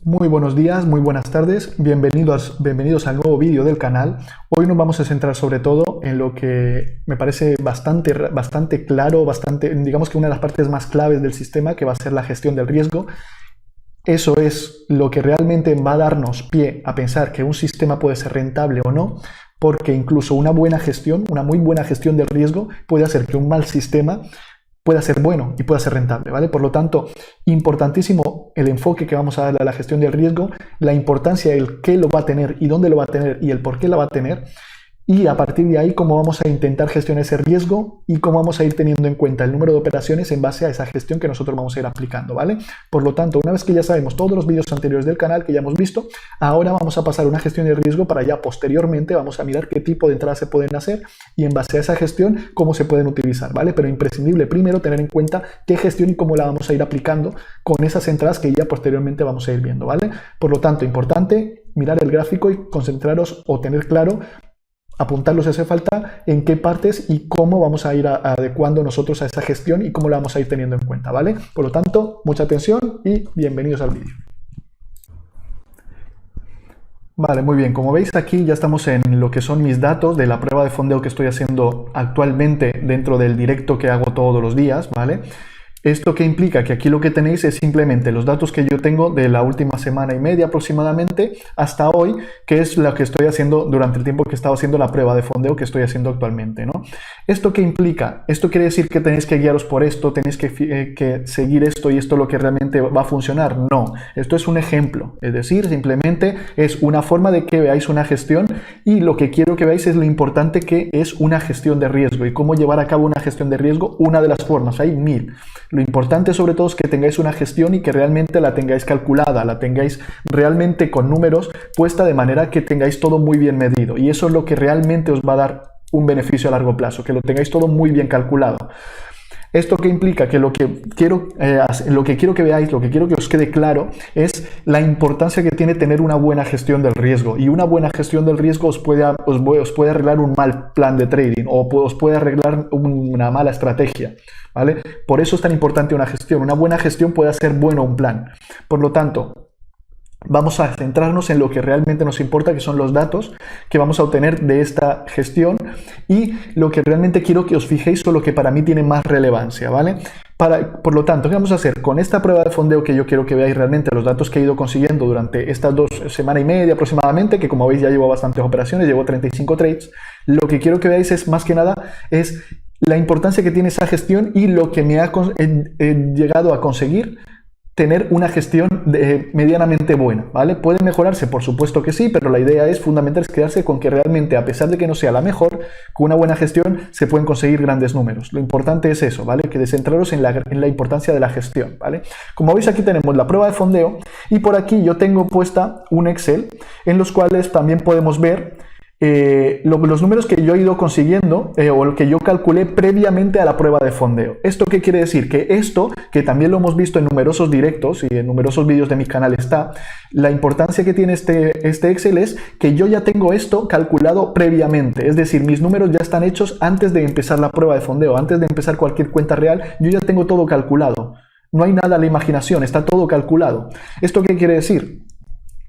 Muy buenos días, muy buenas tardes, bienvenidos al nuevo vídeo del canal. Hoy nos vamos a centrar sobre todo en lo que me parece bastante claro, digamos que una de las partes más claves del sistema, que va a ser la gestión del riesgo. Eso es lo que realmente va a darnos pie a pensar que un sistema puede ser rentable o no, porque incluso una muy buena gestión del riesgo puede hacer que un mal sistema pueda ser bueno y pueda ser rentable, ¿vale? Por lo tanto, importantísimo el enfoque que vamos a darle a la gestión del riesgo, la importancia del qué lo va a tener y dónde lo va a tener y el por qué la va a tener, y a partir de ahí cómo vamos a intentar gestionar ese riesgo y cómo vamos a ir teniendo en cuenta el número de operaciones en base a esa gestión que nosotros vamos a ir aplicando, ¿vale? Por lo tanto, una vez que ya sabemos todos los vídeos anteriores del canal que ya hemos visto, ahora vamos a pasar a una gestión de riesgo para ya posteriormente vamos a mirar qué tipo de entradas se pueden hacer y en base a esa gestión cómo se pueden utilizar, ¿vale? Pero imprescindible primero tener en cuenta qué gestión y cómo la vamos a ir aplicando con esas entradas que ya posteriormente vamos a ir viendo, ¿vale? Por lo tanto, importante mirar el gráfico y concentraros o tener claro, apuntarlo si hace falta, en qué partes y cómo vamos a ir adecuando nosotros a esa gestión y cómo la vamos a ir teniendo en cuenta, ¿vale? Por lo tanto, mucha atención y bienvenidos al vídeo. Vale, muy bien. Como veis aquí ya estamos en lo que son mis datos de la prueba de fondeo que estoy haciendo actualmente dentro del directo que hago todos los días, ¿vale? ¿Esto qué implica? Que aquí lo que tenéis es simplemente los datos que yo tengo de la última semana y media aproximadamente hasta hoy, que es lo que estoy haciendo durante el tiempo que he estado haciendo la prueba de fondeo que estoy haciendo actualmente, ¿no? ¿Esto qué implica? ¿Esto quiere decir que tenéis que guiaros por esto, tenéis que seguir esto y esto es lo que realmente va a funcionar? No, esto es un ejemplo, es decir, simplemente es una forma de que veáis una gestión y lo que quiero que veáis es lo importante que es una gestión de riesgo y cómo llevar a cabo una gestión de riesgo, una de las formas, hay 1000. Lo importante sobre todo es que tengáis una gestión y que realmente la tengáis calculada, la tengáis realmente con números puesta de manera que tengáis todo muy bien medido y eso es lo que realmente os va a dar un beneficio a largo plazo, que lo tengáis todo muy bien calculado. ¿Esto qué implica? Que lo que quiero que veáis, lo que quiero que os quede claro es la importancia que tiene tener una buena gestión del riesgo. Y una buena gestión del riesgo os puede arreglar un mal plan de trading o os puede arreglar una mala estrategia, ¿vale? Por eso es tan importante una gestión. Una buena gestión puede hacer bueno un plan. Por lo tanto, vamos a centrarnos en lo que realmente nos importa, que son los datos que vamos a obtener de esta gestión y lo que realmente quiero que os fijéis o lo que para mí tiene más relevancia, ¿vale? Por lo tanto, ¿qué vamos a hacer? Con esta prueba de fondeo que yo quiero que veáis realmente los datos que he ido consiguiendo durante estas 2 semanas y media aproximadamente, que como veis ya llevo bastantes operaciones, llevo 35 trades, lo que quiero que veáis es más que nada es la importancia que tiene esa gestión y lo que me ha llegado a conseguir tener una gestión medianamente buena, ¿vale? ¿Puede mejorarse? Por supuesto que sí, pero la idea es fundamental es quedarse con que realmente, a pesar de que no sea la mejor, con una buena gestión se pueden conseguir grandes números. Lo importante es eso, ¿vale? Que centraros en la importancia de la gestión, ¿vale? Como veis aquí tenemos la prueba de fondeo y por aquí yo tengo puesta un Excel en los cuales también podemos ver los números que yo he ido consiguiendo o lo que yo calculé previamente a la prueba de fondeo. ¿Esto qué quiere decir? Que esto, que también lo hemos visto en numerosos directos y en numerosos vídeos de mi canal está, la importancia que tiene este Excel es que yo ya tengo esto calculado previamente, es decir, mis números ya están hechos antes de empezar la prueba de fondeo, antes de empezar cualquier cuenta real, yo ya tengo todo calculado. No hay nada a la imaginación, está todo calculado. ¿Esto qué quiere decir?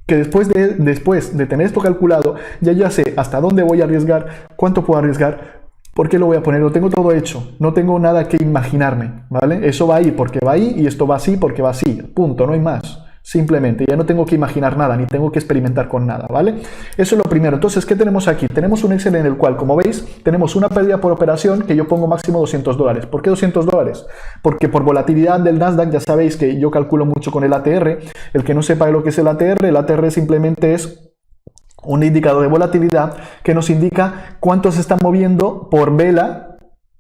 Que después de tener esto calculado, ya sé hasta dónde voy a arriesgar, cuánto puedo arriesgar, por qué lo voy a poner, lo tengo todo hecho, no tengo nada que imaginarme, ¿vale? Eso va ahí porque va ahí y esto va así porque va así, punto, no hay más. Simplemente, ya no tengo que imaginar nada, ni tengo que experimentar con nada, ¿vale? Eso es lo primero. Entonces, ¿qué tenemos aquí? Tenemos un Excel en el cual, como veis, tenemos una pérdida por operación que yo pongo máximo $200. ¿Por qué $200? Porque por volatilidad del Nasdaq, ya sabéis que yo calculo mucho con el ATR. El que no sepa lo que es el ATR simplemente es un indicador de volatilidad que nos indica cuánto se está moviendo por vela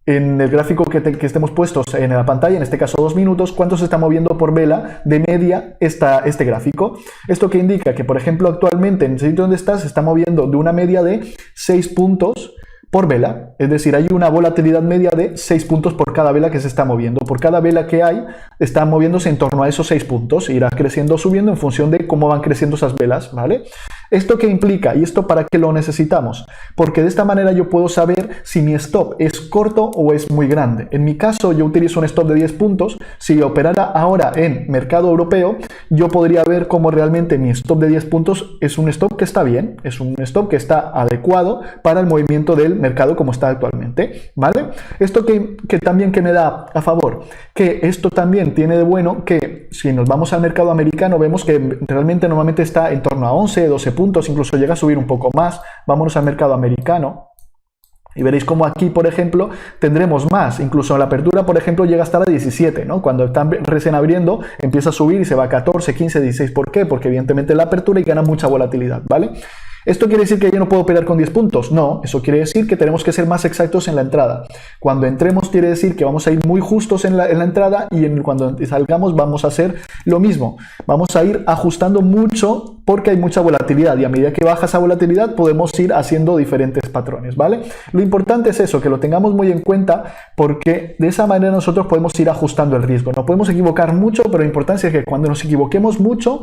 en el gráfico que estemos puestos en la pantalla, en este caso 2 minutos, cuánto se está moviendo por vela de media este gráfico. Esto que indica que, por ejemplo, actualmente en el sitio donde está se está moviendo de una media de 6 puntos por vela, es decir, hay una volatilidad media de 6 puntos por cada vela que se está moviendo. Por cada vela que hay, está moviéndose en torno a esos 6 puntos, irá creciendo o subiendo en función de cómo van creciendo esas velas, ¿vale? ¿Esto qué implica? ¿Y esto para qué lo necesitamos? Porque de esta manera yo puedo saber si mi stop es corto o es muy grande. En mi caso, yo utilizo un stop de 10 puntos. Si operara ahora en mercado europeo, yo podría ver cómo realmente mi stop de 10 puntos es un stop que está bien, es un stop que está adecuado para el movimiento del mercado como está actualmente, ¿vale? Esto que también que me da a favor, que esto también tiene de bueno que si nos vamos al mercado americano, vemos que realmente normalmente está en torno a 11, 12 puntos, incluso llega a subir un poco más. Vámonos al mercado americano y veréis como aquí, por ejemplo, tendremos más. Incluso en la apertura, por ejemplo, llega a estar a 17, ¿no? Cuando están recién abriendo, empieza a subir y se va a 14, 15, 16. ¿Por qué? Porque evidentemente la apertura y gana mucha volatilidad, ¿vale? ¿Esto quiere decir que yo no puedo operar con 10 puntos? No, eso quiere decir que tenemos que ser más exactos en la entrada. Cuando entremos quiere decir que vamos a ir muy justos en la entrada y cuando salgamos vamos a hacer lo mismo. Vamos a ir ajustando mucho porque hay mucha volatilidad y a medida que baja esa volatilidad podemos ir haciendo diferentes patrones, ¿vale? Lo importante es eso, que lo tengamos muy en cuenta porque de esa manera nosotros podemos ir ajustando el riesgo. No podemos equivocar mucho, pero la importancia es que cuando nos equivoquemos mucho,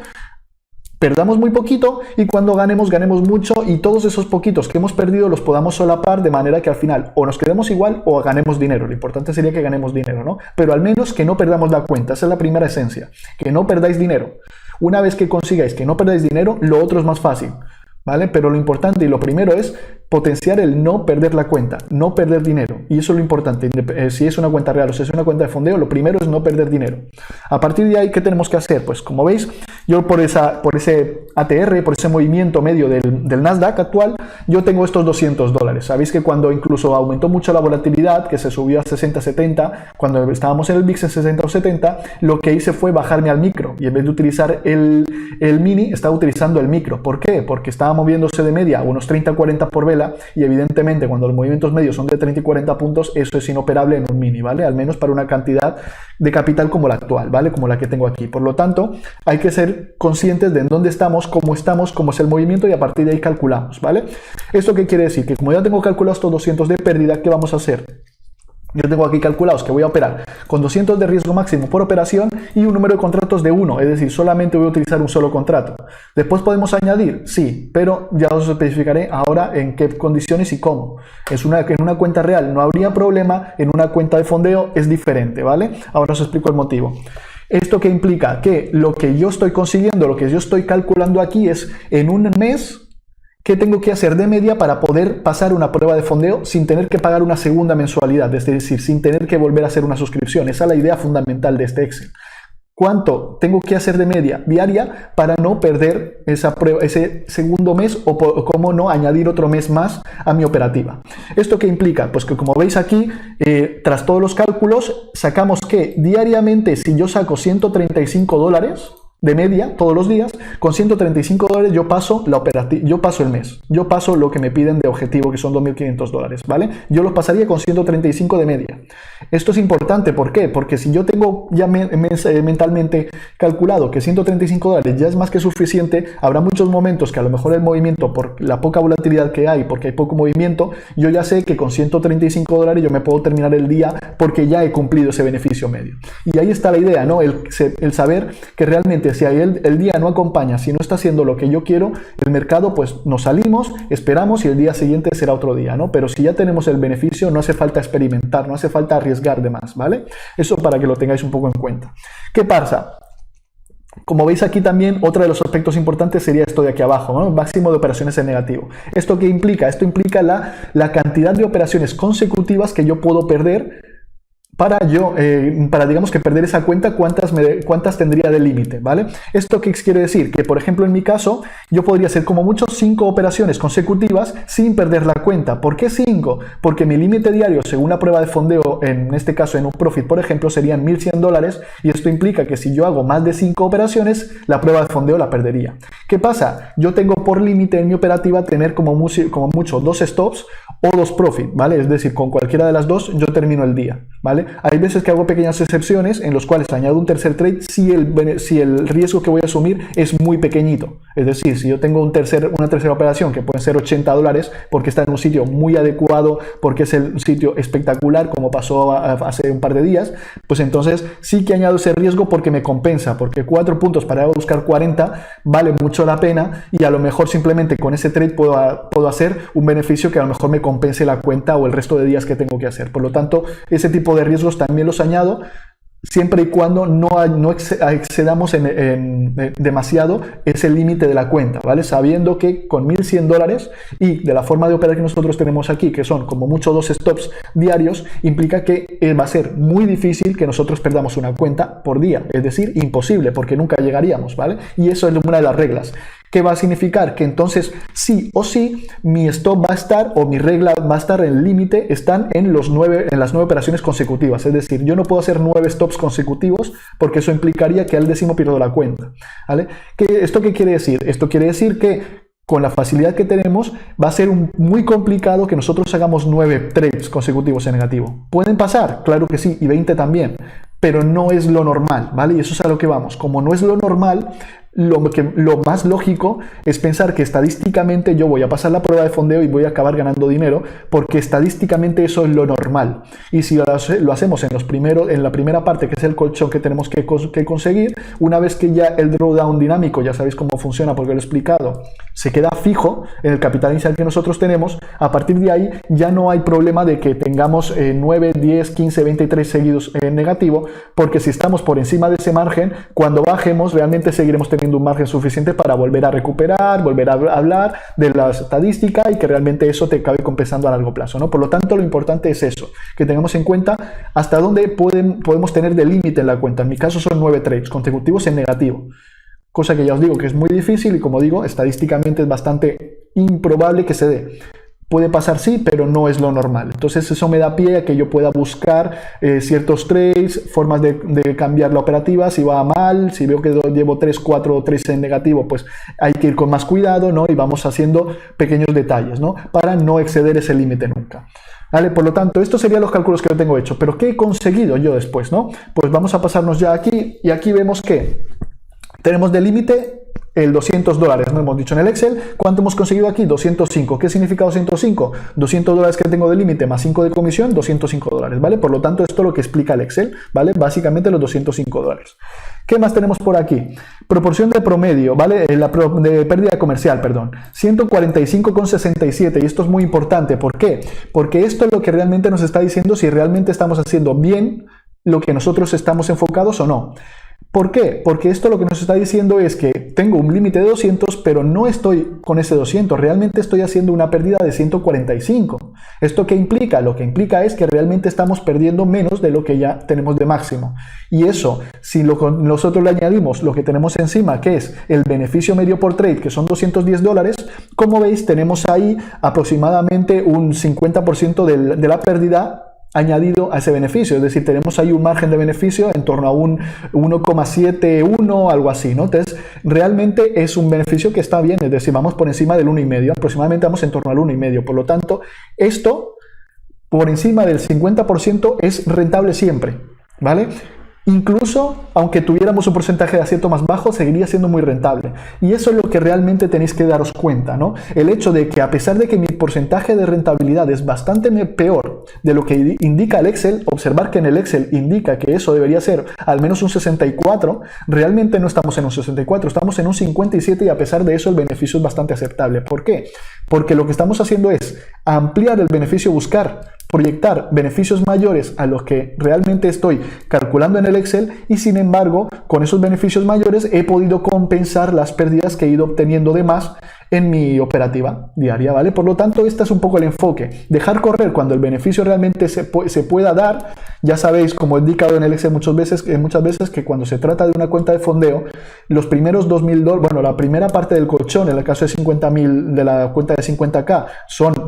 perdamos muy poquito y cuando ganemos, ganemos mucho y todos esos poquitos que hemos perdido los podamos solapar de manera que al final o nos quedemos igual o ganemos dinero. Lo importante sería que ganemos dinero, ¿no? Pero al menos que no perdamos la cuenta. Esa es la primera esencia, que no perdáis dinero. Una vez que consigáis que no perdáis dinero, lo otro es más fácil, ¿vale? Pero lo importante y lo primero es potenciar el no perder la cuenta, no perder dinero. Y eso es lo importante. Si es una cuenta real o si es una cuenta de fondeo, lo primero es no perder dinero. A partir de ahí, ¿qué tenemos que hacer? Pues como veis, yo por ese ATR, por ese movimiento medio del Nasdaq actual, yo tengo estos $200. Sabéis que cuando incluso aumentó mucho la volatilidad, que se subió a 60, 70, cuando estábamos en el VIX en 60 o 70, lo que hice fue bajarme al micro. Y en vez de utilizar el mini, estaba utilizando el micro. ¿Por qué? Porque estaba moviéndose de media a unos 30, 40 por vela y evidentemente cuando los movimientos medios son de 30 y 40 puntos, eso es inoperable en un mini, ¿vale? Al menos para una cantidad de capital como la actual, ¿vale? Como la que tengo aquí. Por lo tanto, hay que ser conscientes de en dónde estamos, cómo es el movimiento y a partir de ahí calculamos, ¿vale? ¿Esto qué quiere decir? Que como ya tengo calculados estos 200 de pérdida, ¿qué vamos a hacer? Yo tengo aquí calculados que voy a operar con 200 de riesgo máximo por operación y un número de contratos de 1, es decir, solamente voy a utilizar un solo contrato. Después podemos añadir, sí, pero ya os especificaré ahora en qué condiciones y cómo. En una cuenta real no habría problema, en una cuenta de fondeo es diferente, ¿vale? Ahora os explico el motivo. ¿Esto qué implica? Que lo que yo estoy consiguiendo, lo que yo estoy calculando aquí es en un mes, ¿qué tengo que hacer de media para poder pasar una prueba de fondeo sin tener que pagar una segunda mensualidad? Es decir, sin tener que volver a hacer una suscripción. Esa es la idea fundamental de este Excel. ¿Cuánto tengo que hacer de media diaria para no perder esa prueba, ese segundo mes o cómo no añadir otro mes más a mi operativa? ¿Esto qué implica? Pues que como veis aquí, tras todos los cálculos, sacamos que diariamente si yo saco $135 de media todos los días, con $135 yo paso el mes, yo paso lo que me piden de objetivo, que son $2.500, ¿vale? Yo los pasaría con 135 de media. Esto es importante, ¿por qué? Porque si yo tengo ya mentalmente calculado que $135 ya es más que suficiente, habrá muchos momentos que a lo mejor el movimiento, por la poca volatilidad que hay, porque hay poco movimiento, yo ya sé que con $135 yo me puedo terminar el día porque ya he cumplido ese beneficio medio. Y ahí está la idea, ¿no? El saber que realmente si el día no acompaña, si no está haciendo lo que yo quiero, el mercado, pues nos salimos, esperamos y el día siguiente será otro día, ¿no? Pero si ya tenemos el beneficio, no hace falta experimentar, no hace falta arriesgar de más, ¿vale? Eso para que lo tengáis un poco en cuenta. ¿Qué pasa? Como veis aquí también, otro de los aspectos importantes sería esto de aquí abajo, ¿no? Máximo de operaciones en negativo. ¿Esto qué implica? Esto implica la cantidad de operaciones consecutivas que yo puedo perder para digamos que perder esa cuenta, cuántas tendría de límite, ¿vale? ¿Esto qué quiere decir? Que, por ejemplo, en mi caso, yo podría hacer como mucho 5 operaciones consecutivas sin perder la cuenta. ¿Por qué 5? Porque mi límite diario, según la prueba de fondeo, en este caso en un profit, por ejemplo, serían $1.100 y esto implica que si yo hago más de 5 operaciones, la prueba de fondeo la perdería. ¿Qué pasa? Yo tengo por límite en mi operativa tener como mucho 2 stops o 2 profit, ¿vale? Es decir, con cualquiera de las dos yo termino el día, ¿vale? Hay veces que hago pequeñas excepciones en los cuales añado un tercer trade si el riesgo que voy a asumir es muy pequeñito. Es decir, si yo tengo una tercera operación que pueden ser $80 porque está en un sitio muy adecuado, porque es un sitio espectacular como pasó hace un par de días, pues entonces sí que añado ese riesgo porque me compensa, porque 4 puntos para buscar 40 vale mucho la pena y a lo mejor mejor simplemente con ese trade puedo hacer un beneficio que a lo mejor me compense la cuenta o el resto de días que tengo que hacer. Por lo tanto, ese tipo de riesgos también los añado, siempre y cuando no excedamos demasiado ese límite de la cuenta, ¿vale? Sabiendo que con $1.100 y de la forma de operar que nosotros tenemos aquí, que son como mucho 2 stops diarios, implica que va a ser muy difícil que nosotros perdamos una cuenta por día, es decir, imposible, porque nunca llegaríamos, ¿vale? Y eso es una de las reglas. ¿Qué va a significar? Que entonces sí o sí mi stop va a estar, o mi regla va a estar, en el límite están en las 9 operaciones consecutivas. Es decir, yo no puedo hacer 9 stops consecutivos porque eso implicaría que al décimo pierdo la cuenta, ¿vale? ¿Esto qué quiere decir? Esto quiere decir que con la facilidad que tenemos va a ser muy complicado que nosotros hagamos 9 trades consecutivos en negativo. ¿Pueden pasar? Claro que sí, y 20 también, pero no es lo normal, ¿vale? Y eso es a lo que vamos. Como no es lo normal, lo más lógico es pensar que estadísticamente yo voy a pasar la prueba de fondeo y voy a acabar ganando dinero, porque estadísticamente eso es lo normal. Y si lo hacemos en la primera parte, que es el colchón que tenemos que conseguir, una vez que ya el drawdown dinámico, ya sabéis cómo funciona porque lo he explicado, se queda fijo en el capital inicial que nosotros tenemos, a partir de ahí ya no hay problema de que tengamos 9, 10, 15, 23 seguidos en negativo, porque si estamos por encima de ese margen, cuando bajemos realmente seguiremos teniendo un margen suficiente para volver a recuperar, volver a hablar de la estadística y que realmente eso te acabe compensando a largo plazo, ¿no? Por lo tanto, lo importante es eso, que tengamos en cuenta hasta dónde podemos tener de límite en la cuenta. En mi caso son 9 trades consecutivos en negativo, cosa que ya os digo que es muy difícil y, como digo, estadísticamente es bastante improbable que se dé. Puede pasar, sí, pero no es lo normal. Entonces eso me da pie a que yo pueda buscar ciertos trades, formas de cambiar la operativa. Si va mal, si veo que llevo 3, 4 trades en negativo, pues hay que ir con más cuidado, ¿no? Y vamos haciendo pequeños detalles, ¿no? Para no exceder ese límite nunca. ¿Vale? Por lo tanto, estos serían los cálculos que yo tengo hecho. Pero ¿qué he conseguido yo después, no? Pues vamos a pasarnos ya aquí, y aquí vemos que tenemos de límite el $200, no hemos dicho en el Excel. ¿Cuánto hemos conseguido aquí? 205. ¿Qué significa 205? $200 que tengo de límite más 5 de comisión, $205, ¿vale? Por lo tanto, esto es lo que explica el Excel, ¿vale? Básicamente los $205. ¿Qué más tenemos por aquí? Proporción de promedio, ¿vale? De pérdida comercial, perdón. 145,67. Y esto es muy importante. ¿Por qué? Porque esto es lo que realmente nos está diciendo si realmente estamos haciendo bien lo que nosotros estamos enfocados o no. ¿Por qué? Porque esto lo que nos está diciendo es que tengo un límite de 200, pero no estoy con ese 200, realmente estoy haciendo una pérdida de 145. ¿Esto qué implica? Lo que implica es que realmente estamos perdiendo menos de lo que ya tenemos de máximo. Y eso, si nosotros le añadimos lo que tenemos encima, que es el beneficio medio por trade, que son $210, como veis tenemos ahí aproximadamente un 50% de la pérdida añadido a ese beneficio, es decir, tenemos ahí un margen de beneficio en torno a un 1,71, algo así, ¿no? Entonces, realmente es un beneficio que está bien, es decir, vamos por encima del 1,5, aproximadamente vamos en torno al 1,5, por lo tanto, esto por encima del 50% es rentable siempre, ¿vale? Incluso, aunque tuviéramos un porcentaje de acierto más bajo, seguiría siendo muy rentable. Y eso es lo que realmente tenéis que daros cuenta, ¿no? El hecho de que, a pesar de que mi porcentaje de rentabilidad es bastante peor de lo que indica el Excel, observar que en el Excel indica que eso debería ser al menos un 64, realmente no estamos en un 64, estamos en un 57, y a pesar de eso el beneficio es bastante aceptable. ¿Por qué? Porque lo que estamos haciendo es ampliar el beneficio, buscar proyectar beneficios mayores a los que realmente estoy calculando en el Excel, y sin embargo con esos beneficios mayores he podido compensar las pérdidas que he ido obteniendo de más en mi operativa diaria, ¿vale? Por lo tanto, este es un poco el enfoque, dejar correr cuando el beneficio realmente se pueda dar. Ya sabéis, como he indicado en el Excel muchas veces, que cuando se trata de una cuenta de fondeo, los primeros $2.000, bueno, la primera parte del colchón, en el caso de 50.000, de la cuenta de 50K,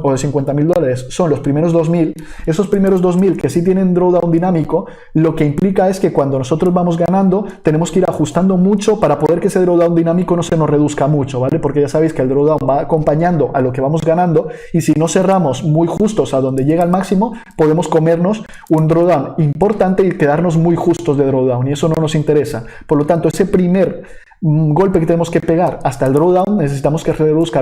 o de $50.000, son los primeros 2.000. Esos primeros 2.000 que sí tienen drawdown dinámico, lo que implica es que cuando nosotros vamos ganando, tenemos que ir ajustando mucho para poder que ese drawdown dinámico no se nos reduzca mucho, ¿vale? Porque ya sabéis que el drawdown va acompañando a lo que vamos ganando, y si no cerramos muy justos a donde llega el máximo, podemos comernos un drawdown importante y quedarnos muy justos de drawdown, y eso no nos interesa. Por lo tanto, ese primer golpe que tenemos que pegar hasta el drawdown, necesitamos que se reduzca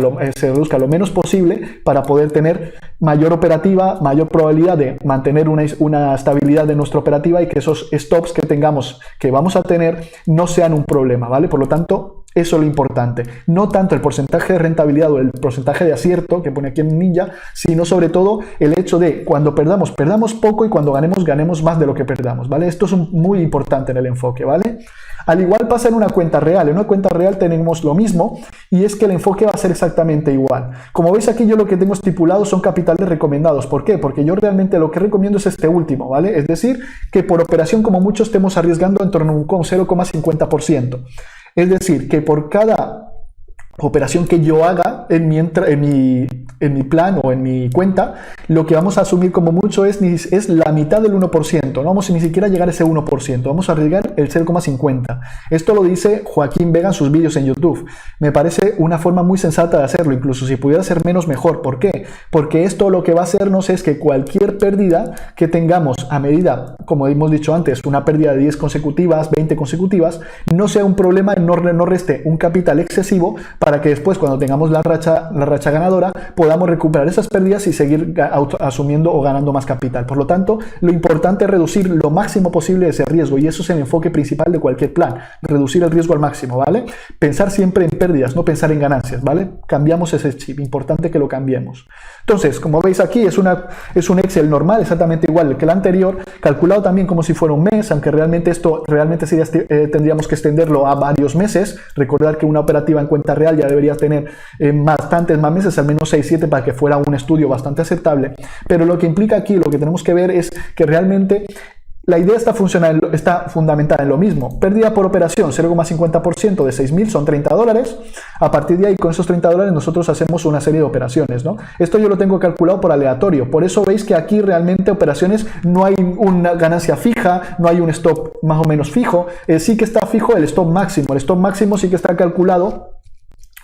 lo menos posible para poder tener mayor operativa, mayor probabilidad de mantener una estabilidad de nuestra operativa, y que esos stops que tengamos, que vamos a tener, no sean un problema, ¿vale? Por lo tanto, Eso es lo importante. No tanto el porcentaje de rentabilidad o el porcentaje de acierto que pone aquí en Ninja, sino sobre todo el hecho de cuando perdamos, perdamos poco y cuando ganemos, ganemos más de lo que perdamos, ¿vale? Esto es muy importante en el enfoque, ¿vale? Al igual pasa en una cuenta real. En una cuenta real tenemos lo mismo y es que el enfoque va a ser exactamente igual. Como veis aquí yo lo que tengo estipulado son capitales recomendados. ¿Por qué? Porque yo realmente lo que recomiendo es este último, ¿vale? Es decir, que por operación como mucho estemos arriesgando en torno a un 0,50%. Es decir, que por cada operación que yo haga en mi plan o en mi cuenta, lo que vamos a asumir como mucho es la mitad del 1%, no vamos ni siquiera a llegar a ese 1%, vamos a arriesgar el 0,50. Esto lo dice Joaquín Vega en sus vídeos en YouTube. Me parece una forma muy sensata de hacerlo, incluso si pudiera ser menos mejor. ¿Por qué? Porque esto lo que va a hacernos es que cualquier pérdida que tengamos a medida, como hemos dicho antes, una pérdida de 10 consecutivas, 20 consecutivas, no sea un problema y no reste un capital excesivo para que después, cuando tengamos la racha ganadora, podamos recuperar esas pérdidas y seguir asumiendo o ganando más capital. Por lo tanto, lo importante es reducir lo máximo posible ese riesgo, y eso es el enfoque principal de cualquier plan, reducir el riesgo al máximo, ¿vale? Pensar siempre en pérdidas, no pensar en ganancias, ¿vale? Cambiamos ese chip, importante que lo cambiemos. Entonces, como veis aquí, es un Excel normal, exactamente igual que el anterior, calculado también como si fuera un mes, aunque realmente sí tendríamos que extenderlo a varios meses. Recordar que una operativa en cuenta real ya debería tener bastantes más meses, al menos 6-7, para que fuera un estudio bastante aceptable. Pero lo que implica aquí, lo que tenemos que ver es que realmente la idea está fundamentada en lo mismo. Pérdida por operación, 0,50% de 6.000 son $30. A partir de ahí, con esos $30 nosotros hacemos una serie de operaciones, ¿no? Esto yo lo tengo calculado por aleatorio. Por eso veis que aquí realmente operaciones no hay una ganancia fija, no hay un stop más o menos fijo. Sí que está fijo el stop máximo. El stop máximo sí que está calculado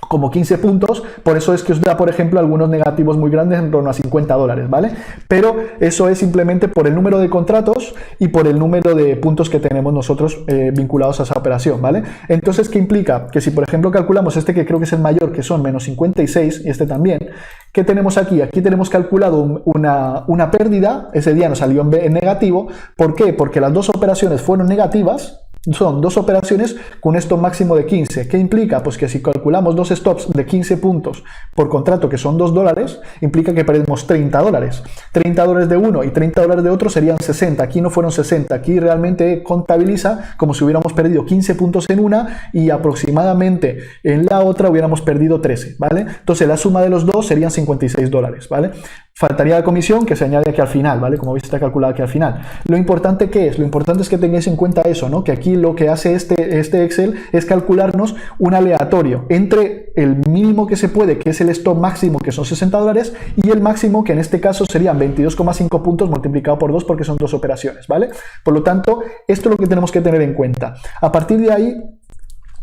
como 15 puntos, por eso es que os da, por ejemplo, algunos negativos muy grandes en torno a $50, ¿vale? Pero eso es simplemente por el número de contratos y por el número de puntos que tenemos nosotros vinculados a esa operación, ¿vale? Entonces, ¿qué implica? Que si, por ejemplo, calculamos este, que creo que es el mayor, que son menos 56, y este también, ¿qué tenemos aquí? Aquí tenemos calculado una pérdida, ese día nos salió en negativo. ¿Por qué? Porque las dos operaciones fueron negativas. Son dos operaciones con stop máximo de 15. ¿Qué implica? Pues que si calculamos dos stops de 15 puntos por contrato, que son $2, implica que perdemos $30. $30 de uno y $30 de otro serían 60. Aquí no fueron 60. Aquí realmente contabiliza como si hubiéramos perdido 15 puntos en una y aproximadamente en la otra hubiéramos perdido 13, ¿vale? Entonces la suma de los dos serían $56, ¿vale? Faltaría la comisión, que se añade aquí al final, ¿vale? Como veis, está calculada aquí al final. Lo importante, ¿qué es? Lo importante es que tengáis en cuenta eso, ¿no? Que aquí lo que hace este Excel es calcularnos un aleatorio entre el mínimo que se puede, que es el stop máximo, que son $60, y el máximo, que en este caso serían 22,5 puntos multiplicado por 2, porque son dos operaciones, ¿vale? Por lo tanto, esto es lo que tenemos que tener en cuenta. A partir de ahí,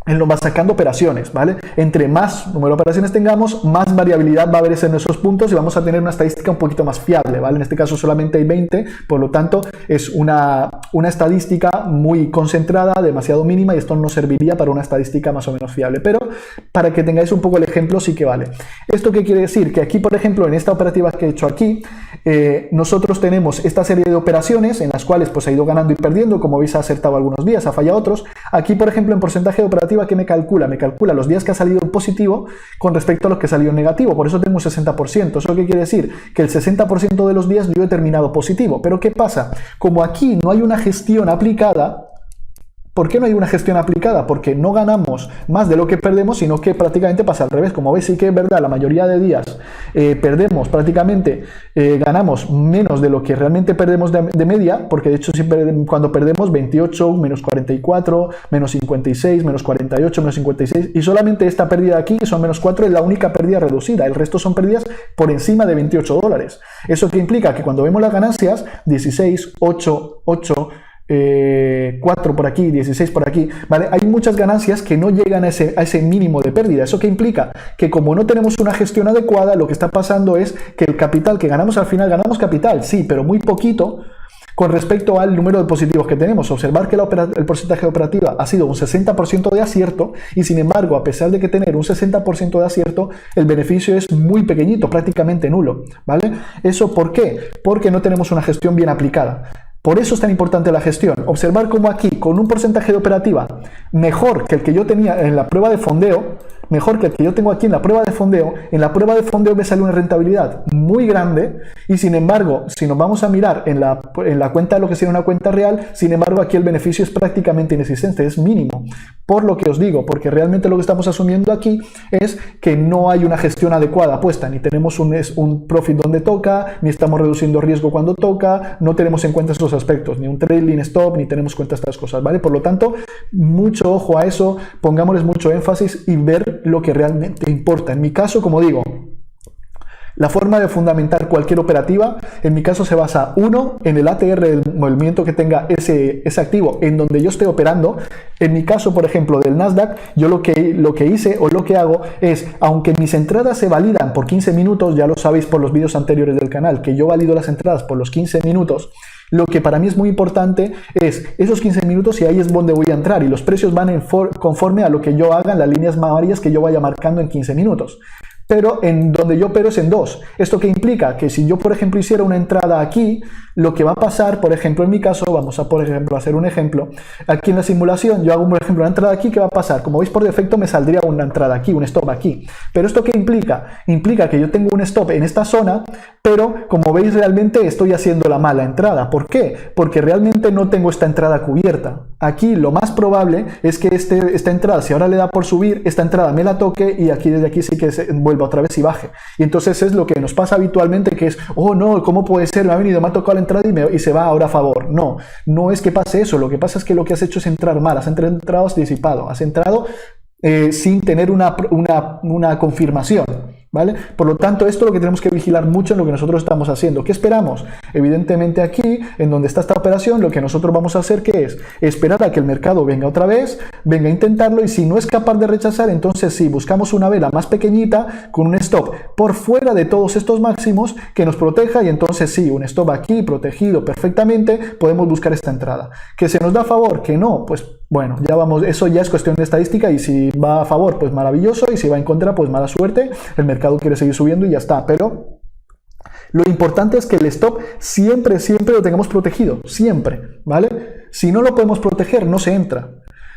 él nos va sacando operaciones, ¿vale? Entre más número de operaciones tengamos, más variabilidad va a haber en esos puntos y vamos a tener una estadística un poquito más fiable, ¿vale? En este caso solamente hay 20, por lo tanto es una estadística muy concentrada, demasiado mínima, y esto no serviría para una estadística más o menos fiable, pero para que tengáis un poco el ejemplo sí que vale. ¿Esto qué quiere decir? Que aquí, por ejemplo, en esta operativa que he hecho aquí, nosotros tenemos esta serie de operaciones en las cuales pues ha ido ganando y perdiendo. Como veis, ha acertado algunos días, ha fallado otros. Aquí, por ejemplo, en porcentaje de operativa, ¿qué me calcula? Me calcula los días que ha salido en positivo con respecto a los que ha salido en negativo. Por eso tengo un 60%. ¿Eso qué quiere decir? Que el 60% de los días yo he terminado positivo. Pero ¿qué pasa? Como aquí no hay una gestión aplicada. ¿Por qué no hay una gestión aplicada? Porque no ganamos más de lo que perdemos, sino que prácticamente pasa al revés. Como veis, sí que es verdad, la mayoría de días perdemos prácticamente, ganamos menos de lo que realmente perdemos de media, porque de hecho cuando perdemos 28, menos 44, menos 56, menos 48, menos 56, y solamente esta pérdida de aquí, que son menos 4, es la única pérdida reducida. El resto son pérdidas por encima de $28. ¿Eso qué implica? Que cuando vemos las ganancias, 16, 8, 8, 4 por aquí, 16 por aquí, ¿vale? Hay muchas ganancias que no llegan a ese mínimo de pérdida. ¿Eso qué implica? Que como no tenemos una gestión adecuada, lo que está pasando es que el capital que ganamos al final, ganamos capital, sí, pero muy poquito con respecto al número de positivos que tenemos. Observar que el porcentaje de operativa ha sido un 60% de acierto, y sin embargo, a pesar de que tener un 60% de acierto, el beneficio es muy pequeñito, prácticamente nulo, ¿vale? ¿Eso por qué? Porque no tenemos una gestión bien aplicada. Por eso es tan importante la gestión. Observar cómo aquí, con un porcentaje de operativa mejor que el que yo tenía en la prueba de fondeo, mejor que el que yo tengo aquí en la prueba de fondeo, me sale una rentabilidad muy grande y sin embargo, si nos vamos a mirar en la cuenta de lo que sería una cuenta real, sin embargo aquí el beneficio es prácticamente inexistente, es mínimo. Por lo que os digo, porque realmente lo que estamos asumiendo aquí es que no hay una gestión adecuada puesta, ni tenemos un profit donde toca, ni estamos reduciendo riesgo cuando toca, no tenemos en cuenta esos aspectos, ni un trailing stop, ni tenemos en cuenta estas cosas, ¿vale? Por lo tanto, mucho ojo a eso, pongámosles mucho énfasis y ver lo que realmente importa. En mi caso, como digo, la forma de fundamentar cualquier operativa, en mi caso se basa, uno, en el ATR del movimiento que tenga ese activo en donde yo esté operando. En mi caso, por ejemplo, del Nasdaq, yo lo que hice o lo que hago es, aunque mis entradas se validan por 15 minutos, ya lo sabéis por los vídeos anteriores del canal, que yo valido las entradas por los 15 minutos, lo que para mí es muy importante es esos 15 minutos y ahí es donde voy a entrar y los precios van conforme a lo que yo haga en las líneas varias que yo vaya marcando en 15 minutos. Pero en donde yo opero es en 2. ¿Esto qué implica? Que si yo, por ejemplo, hiciera una entrada aquí, lo que va a pasar, por ejemplo, en mi caso, vamos a, por ejemplo, hacer un ejemplo. Aquí en la simulación, yo hago, por ejemplo, una entrada aquí, ¿qué va a pasar? Como veis, por defecto me saldría una entrada aquí, un stop aquí. Pero ¿esto qué implica? Implica que yo tengo un stop en esta zona, pero como veis, realmente estoy haciendo la mala entrada. ¿Por qué? Porque realmente no tengo esta entrada cubierta. Aquí lo más probable es que esta entrada, si ahora le da por subir, esta entrada me la toque y aquí desde aquí sí que vuelva otra vez y baje. Y entonces es lo que nos pasa habitualmente, que es, oh no, ¿cómo puede ser? Me ha venido, me ha tocado la entrada y se va ahora a favor. No, no es que pase eso. Lo que pasa es que lo que has hecho es entrar mal, has entrado disipado, has entrado sin tener una confirmación. ¿Vale? Por lo tanto, esto es lo que tenemos que vigilar mucho en lo que nosotros estamos haciendo. ¿Qué esperamos? Evidentemente aquí, en donde está esta operación, lo que nosotros vamos a hacer, ¿qué es? Esperar a que el mercado venga otra vez, venga a intentarlo y si no es capaz de rechazar, entonces sí, buscamos una vela más pequeñita con un stop por fuera de todos estos máximos que nos proteja y entonces sí, un stop aquí protegido perfectamente, podemos buscar esta entrada. ¿Que se nos da a favor? Que no, pues bueno, ya vamos, eso ya es cuestión de estadística y si va a favor, pues maravilloso y si va en contra, pues mala suerte, el mercado quiere seguir subiendo y ya está, pero lo importante es que el stop siempre lo tengamos protegido, siempre, ¿vale? Si no lo podemos proteger, no se entra.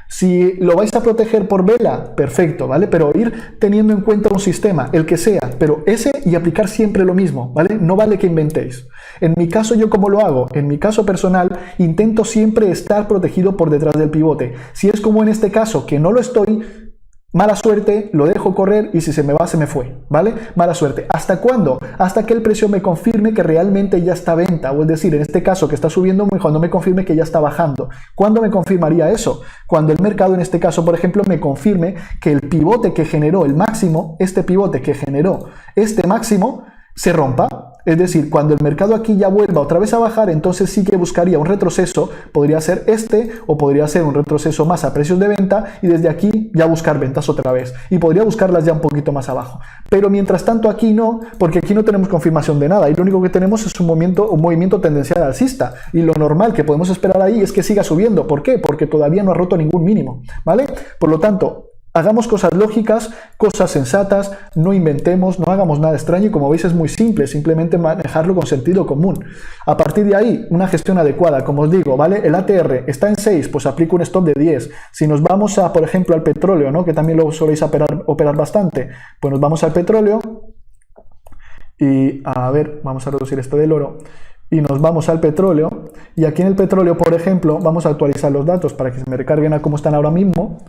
Si lo vais a proteger por vela, perfecto, ¿vale? Pero ir teniendo en cuenta un sistema, el que sea, pero ese y aplicar siempre lo mismo, ¿vale? No vale que inventéis. En mi caso, ¿yo cómo lo hago? En mi caso personal, intento siempre estar protegido por detrás del pivote. Si es como en este caso, que no lo estoy, mala suerte, lo dejo correr y si se me va, se me fue, ¿vale? Mala suerte. ¿Hasta cuándo? Hasta que el precio me confirme que realmente ya está a venta, o es decir, en este caso que está subiendo, cuando me confirme que ya está bajando. ¿Cuándo me confirmaría eso? Cuando el mercado, en este caso, por ejemplo, me confirme que el pivote que generó el máximo, este pivote que generó este máximo, se rompa. Es decir, cuando el mercado aquí ya vuelva otra vez a bajar, entonces sí que buscaría un retroceso, podría ser este o podría ser un retroceso más a precios de venta y desde aquí ya buscar ventas otra vez y podría buscarlas ya un poquito más abajo. Pero mientras tanto aquí no, porque aquí no tenemos confirmación de nada y lo único que tenemos es un movimiento tendencial alcista y lo normal que podemos esperar ahí es que siga subiendo. ¿Por qué? Porque todavía no ha roto ningún mínimo, ¿vale? Por lo tanto, hagamos cosas lógicas, cosas sensatas, no inventemos, no hagamos nada extraño y como veis es muy simple, simplemente manejarlo con sentido común. A partir de ahí, una gestión adecuada, como os digo, ¿vale? El ATR está en 6, pues aplico un stop de 10. Si nos vamos a, por ejemplo, al petróleo, ¿no? Que también lo soléis operar bastante, pues nos vamos al petróleo y, a ver, vamos a reducir esto del oro. Y nos vamos al petróleo y aquí en el petróleo, por ejemplo, vamos a actualizar los datos para que se me recarguen a cómo están ahora mismo.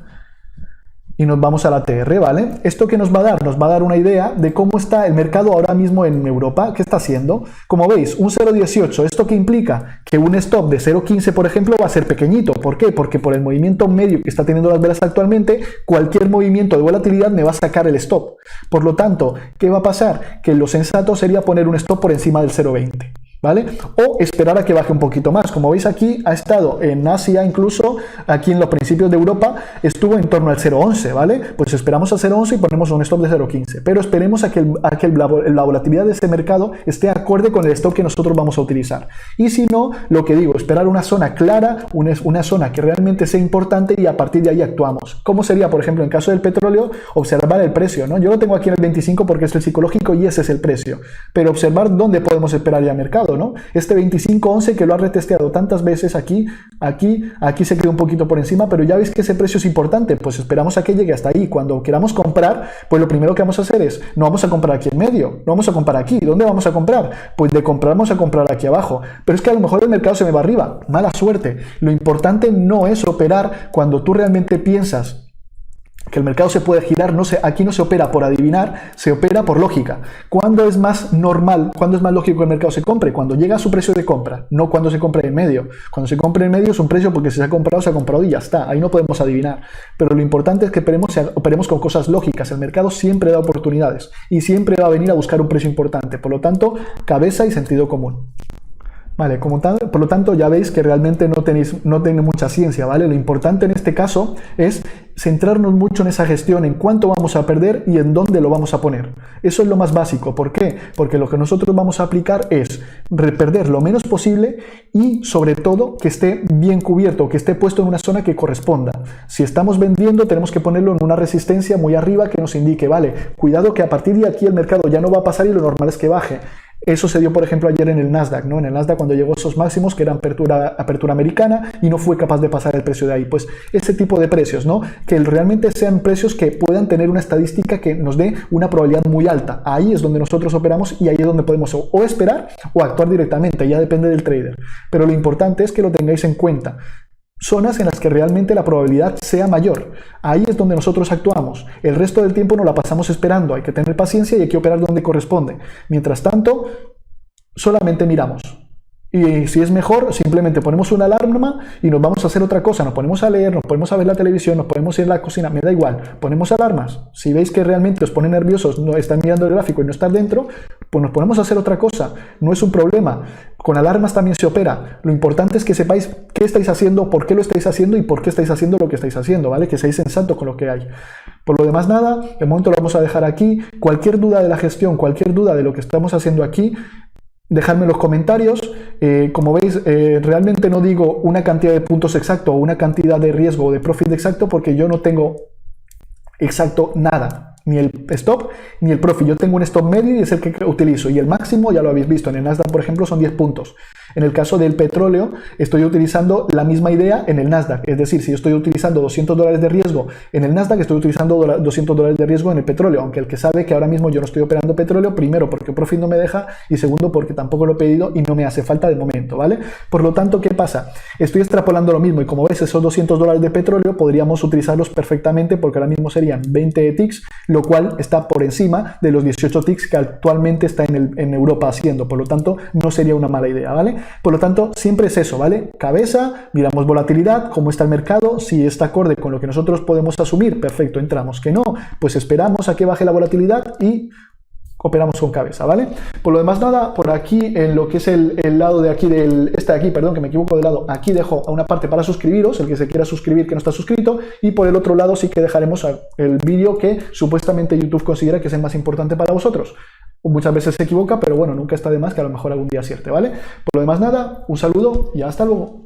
Y nos vamos al ATR, ¿vale? ¿Esto qué nos va a dar? Nos va a dar una idea de cómo está el mercado ahora mismo en Europa. ¿Qué está haciendo? Como veis, un 0,18. ¿Esto qué implica? Que un stop de 0,15, por ejemplo, va a ser pequeñito. ¿Por qué? Porque por el movimiento medio que está teniendo las velas actualmente, cualquier movimiento de volatilidad me va a sacar el stop. Por lo tanto, ¿qué va a pasar? Que lo sensato sería poner un stop por encima del 0,20. ¿Vale? O esperar a que baje un poquito más. Como veis aquí, ha estado en Asia, incluso aquí en los principios de Europa, estuvo en torno al 0,11, ¿vale? Pues esperamos a 0,11 y ponemos un stop de 0,15. Pero esperemos a que la volatilidad de ese mercado esté acorde con el stop que nosotros vamos a utilizar. Y si no, lo que digo, esperar una zona clara, una zona que realmente sea importante y a partir de ahí actuamos. ¿Cómo sería, por ejemplo, en caso del petróleo? Observar el precio, ¿no? Yo lo tengo aquí en el 25 porque es el psicológico y ese es el precio. Pero observar dónde podemos esperar ya mercado. mercado, ¿no? Este 25.11 que lo ha retesteado tantas veces aquí se quedó un poquito por encima, pero ya veis que ese precio es importante, pues esperamos a que llegue hasta ahí. Cuando queramos comprar, pues lo primero que vamos a hacer es, no vamos a comprar aquí en medio, no vamos a comprar aquí. ¿Dónde vamos a comprar? Pues de comprar vamos a comprar aquí abajo. Pero es que a lo mejor el mercado se me va arriba, mala suerte. Lo importante no es operar cuando tú realmente piensas que el mercado se puede girar. Aquí no se opera por adivinar, se opera por lógica. ¿Cuándo es más normal, cuándo es más lógico que el mercado se compre? Cuando llega a su precio de compra, no cuando se compre en medio. Cuando se compre en medio es un precio porque se ha comprado y ya está. Ahí no podemos adivinar. Pero lo importante es que operemos con cosas lógicas. El mercado siempre da oportunidades y siempre va a venir a buscar un precio importante. Por lo tanto, cabeza y sentido común. Vale, por lo tanto ya veis que realmente no tiene mucha ciencia, ¿vale? Lo importante en este caso es centrarnos mucho en esa gestión, en cuánto vamos a perder y en dónde lo vamos a poner. Eso es lo más básico. ¿Por qué? Porque lo que nosotros vamos a aplicar es perder lo menos posible y sobre todo que esté bien cubierto, que esté puesto en una zona que corresponda. Si estamos vendiendo tenemos que ponerlo en una resistencia muy arriba que nos indique, vale, cuidado que a partir de aquí el mercado ya no va a pasar y lo normal es que baje. Eso se dio, por ejemplo, ayer en el Nasdaq, ¿no? En el Nasdaq cuando llegó a esos máximos, que era apertura americana, y no fue capaz de pasar el precio de ahí. Pues ese tipo de precios, ¿no? Que realmente sean precios que puedan tener una estadística que nos dé una probabilidad muy alta. Ahí es donde nosotros operamos y ahí es donde podemos o esperar o actuar directamente, ya depende del trader. Pero lo importante es que lo tengáis en cuenta. Zonas en las que realmente la probabilidad sea mayor. Ahí es donde nosotros actuamos. El resto del tiempo nos la pasamos esperando. Hay que tener paciencia y hay que operar donde corresponde. Mientras tanto, solamente miramos. Y si es mejor, simplemente ponemos una alarma y nos vamos a hacer otra cosa. Nos ponemos a leer, nos ponemos a ver la televisión, nos ponemos ir a la cocina, me da igual. Ponemos alarmas. Si veis que realmente os pone nerviosos, no están mirando el gráfico y no están dentro, pues nos ponemos a hacer otra cosa. No es un problema. Con alarmas también se opera. Lo importante es que sepáis qué estáis haciendo, por qué lo estáis haciendo y por qué estáis haciendo lo que estáis haciendo, ¿vale? Que seáis sensatos con lo que hay. Por lo demás, nada. De momento lo vamos a dejar aquí. Cualquier duda de la gestión, cualquier duda de lo que estamos haciendo aquí, dejadme en los comentarios. Como veis, realmente no digo una cantidad de puntos exacto o una cantidad de riesgo o de profit exacto porque yo no tengo exacto nada. Ni el stop ni el profit. Yo tengo un stop medio y es el que utilizo. Y el máximo ya lo habéis visto. En el Nasdaq, por ejemplo, son 10 puntos. En el caso del petróleo, estoy utilizando la misma idea en el Nasdaq. Es decir, si yo estoy utilizando $200 de riesgo en el Nasdaq, estoy utilizando $200 de riesgo en el petróleo. Aunque el que sabe que ahora mismo yo no estoy operando petróleo, primero porque profit no me deja y segundo porque tampoco lo he pedido y no me hace falta de momento, ¿vale? Por lo tanto, ¿qué pasa? Estoy extrapolando lo mismo y como ves, esos $200 de petróleo podríamos utilizarlos perfectamente porque ahora mismo serían 20 ticks, lo cual está por encima de los 18 ticks que actualmente está en Europa haciendo. Por lo tanto, no sería una mala idea, ¿vale? Por lo tanto, siempre es eso, ¿vale? Cabeza, miramos volatilidad, cómo está el mercado, si está acorde con lo que nosotros podemos asumir, perfecto, entramos. Que no, pues esperamos a que baje la volatilidad y operamos con cabeza, ¿vale? Por lo demás, nada, por aquí, en lo que es el lado de aquí, de aquí, perdón, que me equivoco de lado, aquí dejo una parte para suscribiros, el que se quiera suscribir que no está suscrito, y por el otro lado sí que dejaremos el vídeo que supuestamente YouTube considera que es el más importante para vosotros. Muchas veces se equivoca, pero bueno, nunca está de más que a lo mejor algún día acierte, ¿vale? Por lo demás, nada, un saludo y hasta luego.